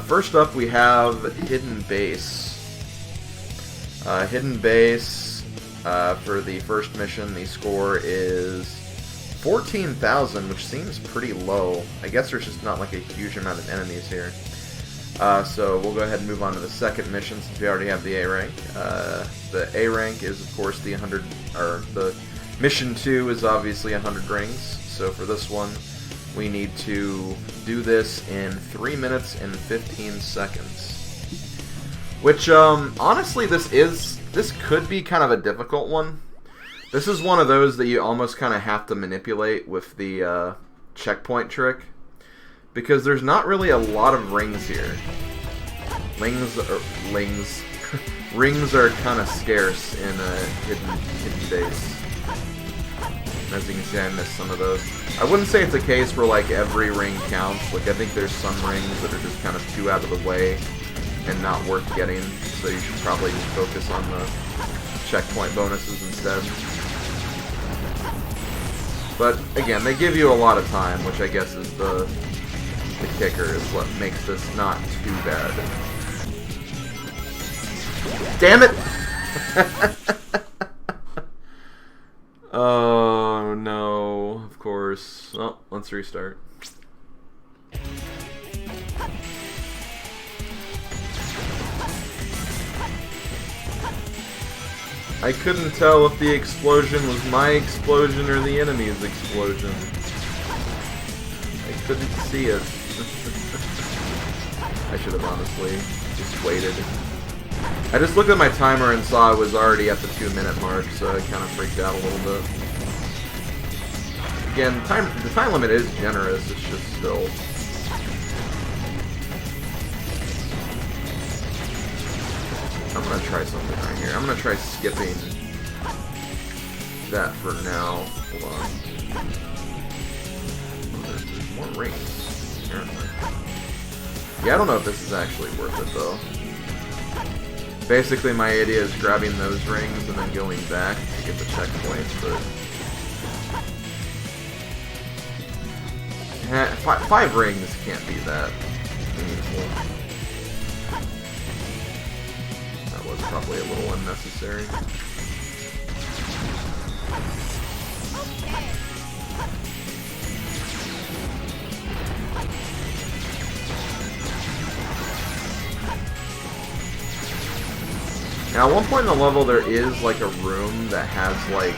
First up, we have Hidden Base. Hidden Base, for the first mission, the score is 14,000, which seems pretty low. I guess there's just not like a huge amount of enemies here. So we'll go ahead and move on to the second mission since we already have the A rank. The A rank is, of course, the 100, or the mission 2 is obviously 100 rings. So for this one, we need to do this in 3 minutes and 15 seconds. Which, honestly, this could be kind of a difficult one. This is one of those that you almost kind of have to manipulate with the checkpoint trick, because there's not really a lot of rings here. Rings are kind of scarce in a hidden base. As you can see, I missed some of those. I wouldn't say it's a case where like every ring counts. Like I think there's some rings that are just kind of too out of the way and not worth getting. So you should probably just focus on the checkpoint bonuses instead. But again, they give you a lot of time, which I guess is the kicker, is what makes this not too bad. Damn it! Oh no, of course. Well, let's restart. I couldn't tell if the explosion was my explosion or the enemy's explosion. I couldn't see it. I should have honestly just waited. I just looked at my timer and saw I was already at the 2-minute mark, so I kind of freaked out a little bit. Again, the time limit is generous, it's just still... I'm gonna try something right here. I'm gonna try skipping that for now. Hold on. There's more rings, apparently. Yeah, I don't know if this is actually worth it, though. Basically, my idea is grabbing those rings and then going back to get the checkpoints, but... 5 rings can't be that meaningful. That was probably a little unnecessary. Now, at one point in the level, there is, like, a room that has, like,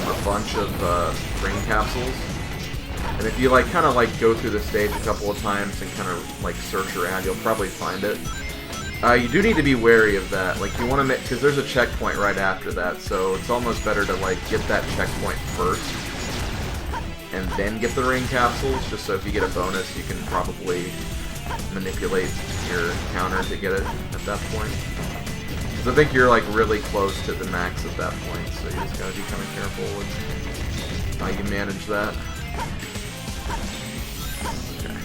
a bunch of ring capsules. And if you, like, kind of, like, go through the stage a couple of times and kind of, like, search around, you'll probably find it. You do need to be wary of that. Like, you want to make... because there's a checkpoint right after that, so it's almost better to, like, get that checkpoint first and then get the ring capsules, just so if you get a bonus, you can probably manipulate your counter to get it at that point. Because I think you're like really close to the max at that point, so you just gotta be kind of careful with how you manage that. Okay.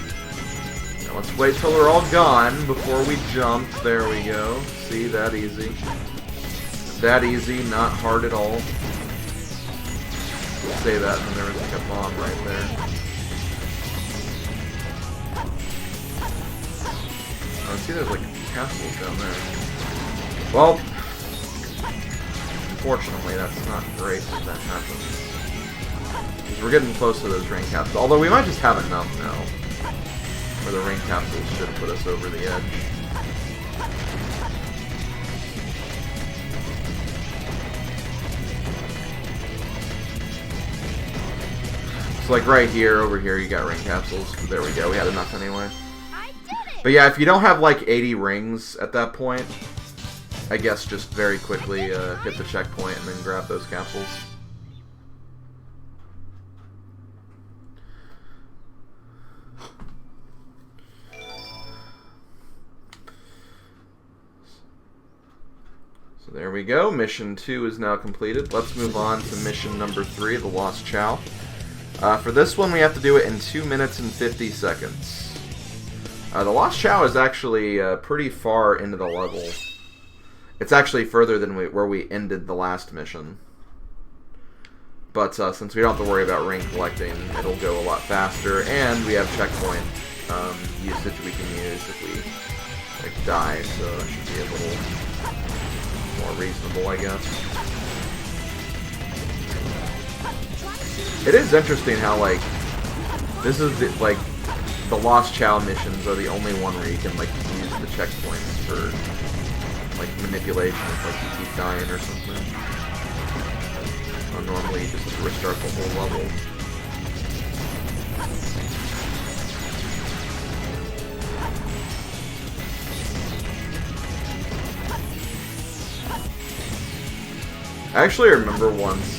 Now let's wait till they're all gone before we jump. There we go. See, that easy. That easy, not hard at all. We'll say that, and there was like a bomb right there. I see there's like castles down there. Well, unfortunately that's not great if that happens. Because we're getting close to those ring capsules. Although we might just have enough now. Where the ring capsules should put us over the edge. So like right here, over here, you got ring capsules. There we go, we had enough anyway. But yeah, if you don't have like 80 rings at that point, I guess just very quickly hit the checkpoint and then grab those capsules. So there we go, mission 2 is now completed. Let's move on to mission number 3, the Lost Chow. For this one we have to do it in 2 minutes and 50 seconds. The Lost Chow is actually pretty far into the level. It's actually further than where we ended the last mission. But since we don't have to worry about ring collecting, it'll go a lot faster, and we have checkpoint usage we can use if we like die, so that should be a little more reasonable, I guess. It is interesting how like this is the Lost Chow missions are the only one where you can like use the checkpoints for like manipulation if like you keep dying or something. Normally you just have to restart the whole level. I actually remember once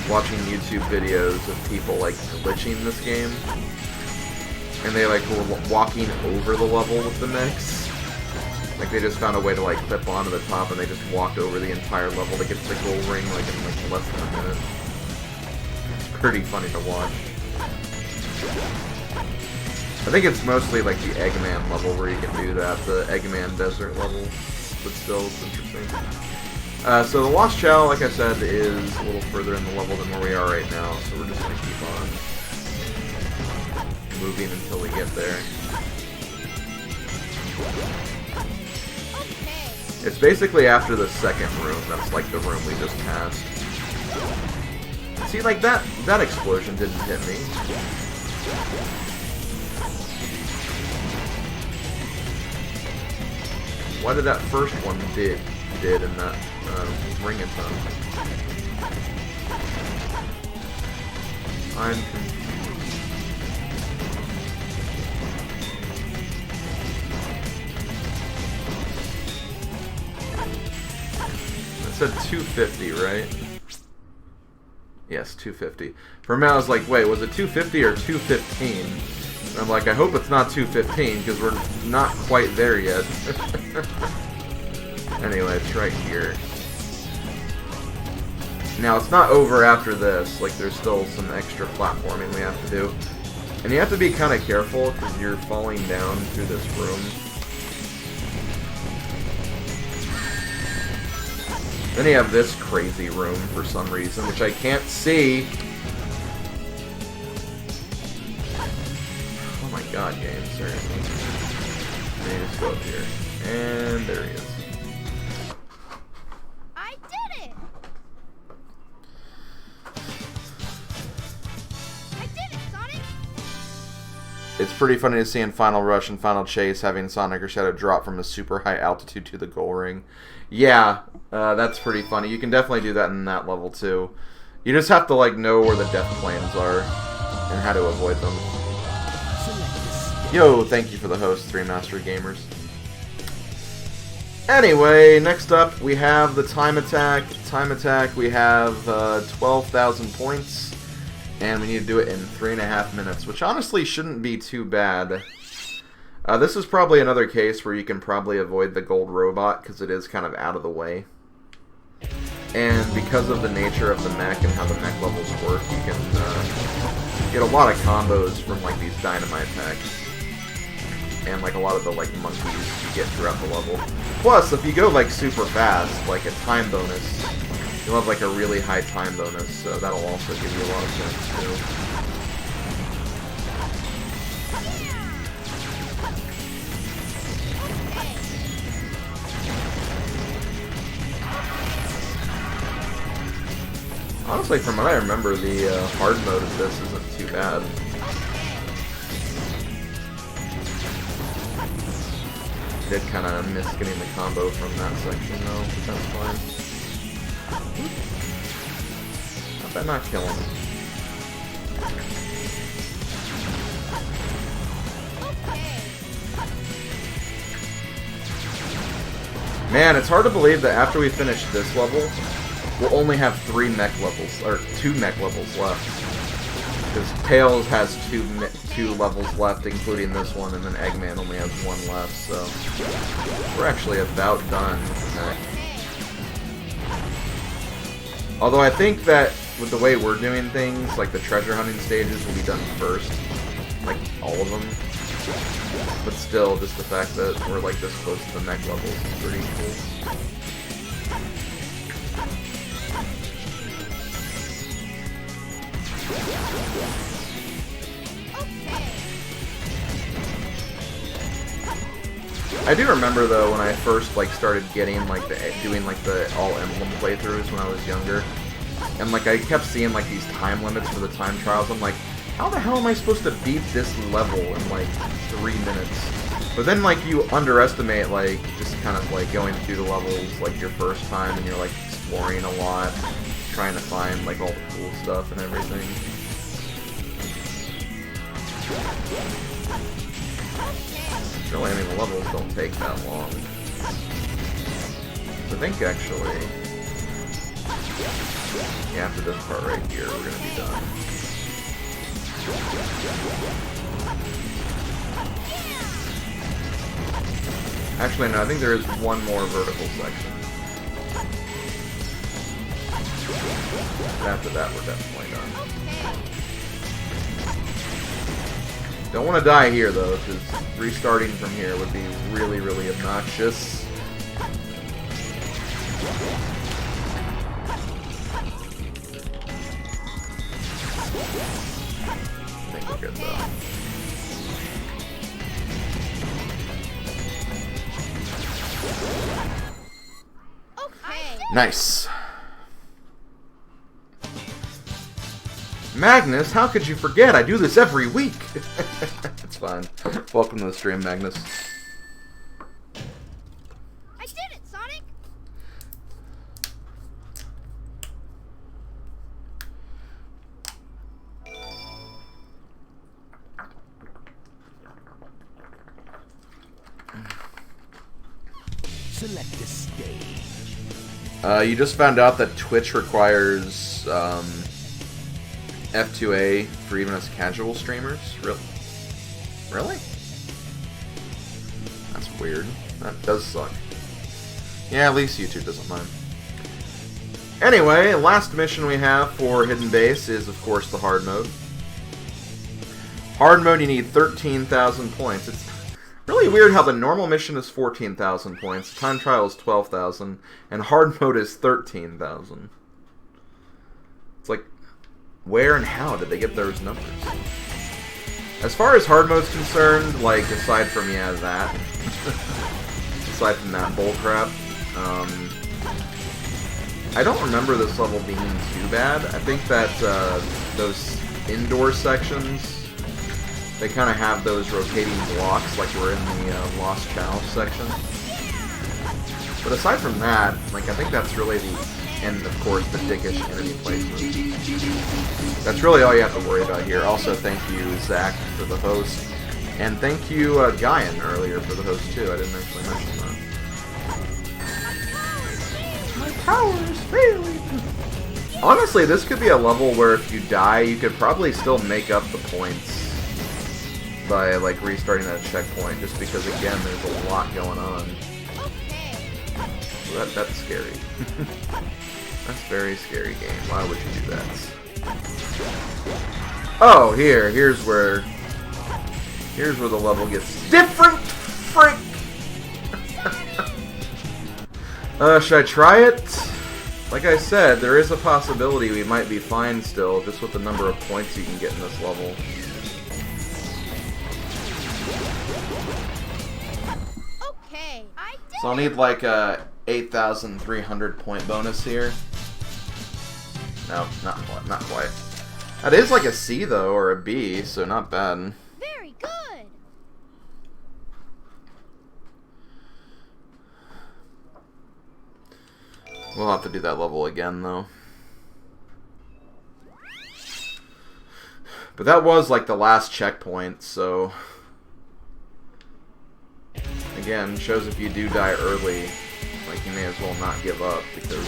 watching YouTube videos of people like glitching this game, and they like were walking over the level with the mechs. Like they just found a way to like clip onto the top, and they just walked over the entire level to get to the gold ring like in like less than a minute. It's pretty funny to watch. I think it's mostly like the Eggman level where you can do that, the Eggman desert level, but still it's interesting. So the Lost Chow, like I said, is a little further in the level than where we are right now, so we're just going to keep on moving until we get there. It's basically after the second room, that's like the room we just passed. See, like that explosion didn't hit me. Why did that first one did in that ring-a-thon? I'm confused. It said 250, right? Yes, 250. For a minute I was like, wait, was it 250 or 215? And I'm like, I hope it's not 215, because we're not quite there yet. Anyway, it's right here. Now, it's not over after this. Like, there's still some extra platforming we have to do. And you have to be kind of careful, because you're falling down through this room. Then you have this crazy room for some reason, which I can't see. Oh my god, game, seriously. Let me just go up here. And there he is. I did it! I did it, Sonic! It's pretty funny to see in Final Rush and Final Chase having Sonic or Shadow drop from a super high altitude to the goal ring. Yeah, that's pretty funny. You can definitely do that in that level too. You just have to like know where the death planes are and how to avoid them. Yo, thank you for the host, 3 Master Gamers. Anyway, next up we have the time attack. Time attack, we have 12,000 points, and we need to do it in 3.5 minutes, which honestly shouldn't be too bad. This is probably another case where you can probably avoid the gold robot, because it is kind of out of the way. And because of the nature of the mech and how the mech levels work, you can get a lot of combos from like these dynamite mechs. And like a lot of the like monkeys you get throughout the level. Plus, if you go like super fast, like a time bonus, you'll have like a really high time bonus, so that'll also give you a lot of points too. Honestly, from what I remember, the hard mode of this isn't too bad. Did kind of miss getting the combo from that section though, but that's fine. How about not kill him? Man, it's hard to believe that after we finish this level, we'll only have 3 mech levels, or 2 mech levels left. Because Tails has 2 levels left, including this one, and then Eggman only has 1 left, so we're actually about done with the mech. Although I think that with the way we're doing things, like the treasure hunting stages will be done first, like all of them. But still, just the fact that we're like this close to the mech levels is pretty cool. I do remember though when I first like started getting like doing like the all emblem playthroughs when I was younger, and like I kept seeing like these time limits for the time trials. I'm like, how the hell am I supposed to beat this level in like 3 minutes? But then like you underestimate like just kind of like going through the levels like your first time, and you're like exploring a lot, trying to find like all the cool stuff and everything. Really, I mean, the levels don't take that long. So I think actually, yeah, after this part right here, we're gonna be done. Actually, no, I think there is one more vertical section. After that, we're definitely done. Don't want to die here, though, because restarting from here would be really, really obnoxious. I think we're good, though. Okay. Nice. Magnus, how could you forget? I do this every week. It's fine. Welcome to the stream, Magnus. I did it, Sonic. Select the stage. You just found out that Twitch requires F2A for even us casual streamers? Really? That's weird. That does suck. Yeah, at least YouTube doesn't mind. Anyway, last mission we have for Hidden Base is, of course, the hard mode. Hard mode, you need 13,000 points. It's really weird how the normal mission is 14,000 points, time trial is 12,000, and hard mode is 13,000. It's like, where and how did they get those numbers? As far as hard mode's concerned, like, aside from, yeah, that, aside from that bullcrap, I don't remember this level being too bad. I think that those indoor sections, they kind of have those rotating blocks like we're in the Lost Challenge section. But aside from that, like, I think that's really the, and of course the dickish enemy placement. That's really all you have to worry about here. Also, thank you, Zach, for the host. And thank you, Guyan, earlier for the host, too. I didn't actually mention that. My power is failing! Honestly, this could be a level where if you die, you could probably still make up the points by, like, restarting that checkpoint, just because, again, there's a lot going on. So that's scary. That's a very scary game. Why would you do that? Oh, here's where the level gets different, frick! Should I try it? Like I said, there is a possibility we might be fine still, just with the number of points you can get in this level. Okay, I did. So I'll need like a 8,300 point bonus here. No, not quite. That is like a C though, or a B, so not bad. Very good. We'll have to do that level again though. But that was like the last checkpoint, so again, shows if you do die early, like, you may as well not give up, because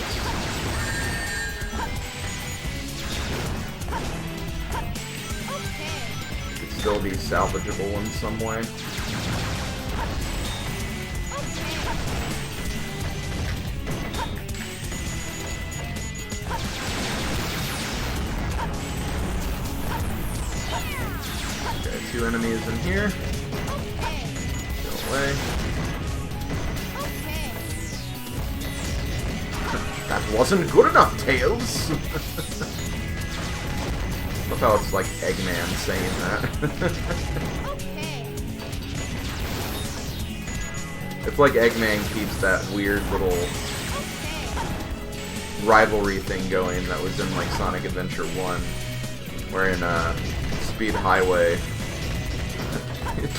it could still be salvageable in some way. Okay, 2 enemies in here. Go away. That wasn't good enough, Tails! Love how it's like Eggman saying that. Okay. It's like Eggman keeps that weird little Okay. rivalry thing going that was in like Sonic Adventure 1, where in Speed Highway,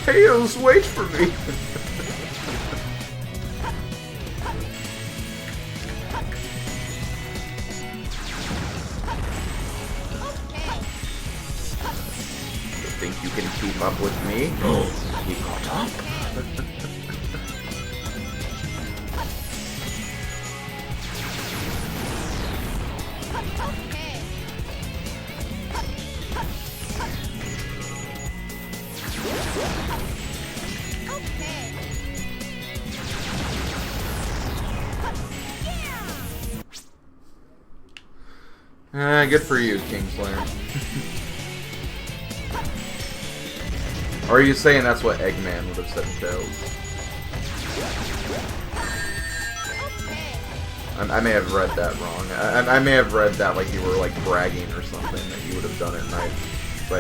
Tails, wait for me! Think you can keep up with me? Oh, he caught up. Okay. Okay. Good for you, Kingslayer. Or are you saying that's what Eggman would have said to Tails? I may have read that wrong. I may have read that like you were like bragging or something that you would have done it, and I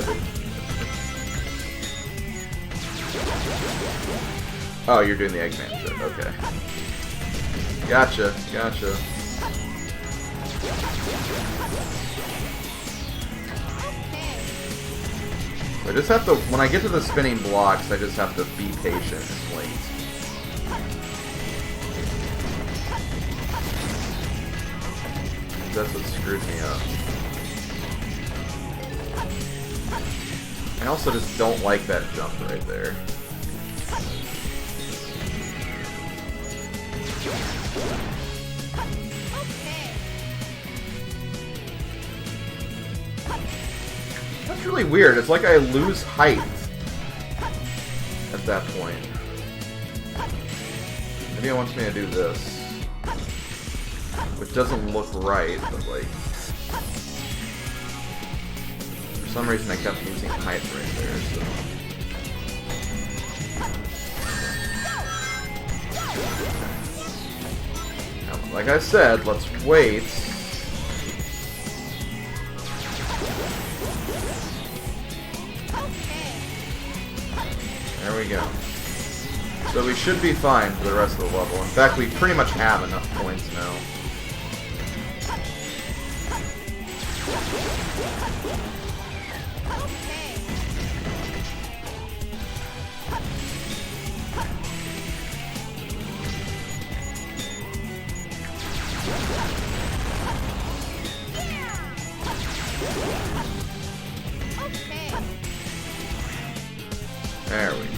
didn't. Oh, you're doing the Eggman shit. Okay. Gotcha. Gotcha. I just have to, when I get to the spinning blocks, I just have to be patient and wait. That's what screwed me up. I also just don't like that jump right there. That's really weird. It's like I lose height at that point. Maybe it wants me to do this. Which doesn't look right, but like... For some reason I kept losing height right there, so... Now, like I said, let's wait. There we go. So we should be fine for the rest of the level. In fact, we pretty much have enough points now. There we go.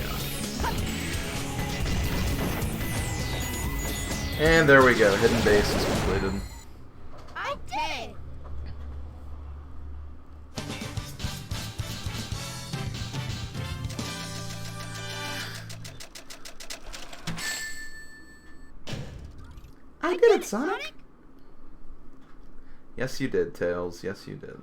And there we go. Hidden base is completed. Okay. I did it, Sonic. Yes, you did, Tails. Yes, you did.